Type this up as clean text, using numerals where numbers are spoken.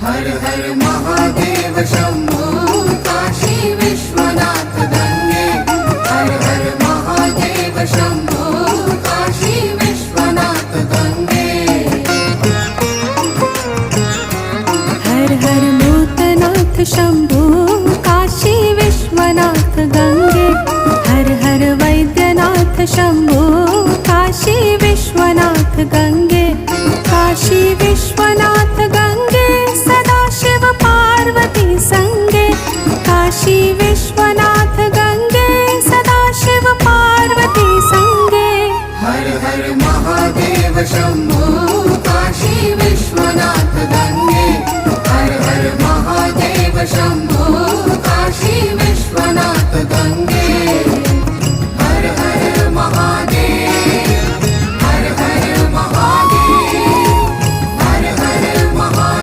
हर हर Mahadev Shambho Kashi Vishwanath Gange. हर हर Mahadev Shambho Kashi Vishwanath Gange. हर हर Bhootnath Shambho Kashi Vishwanath Gange. हर हर Vaidyanath Shambho Kashi Vishwanath Gange. Kashi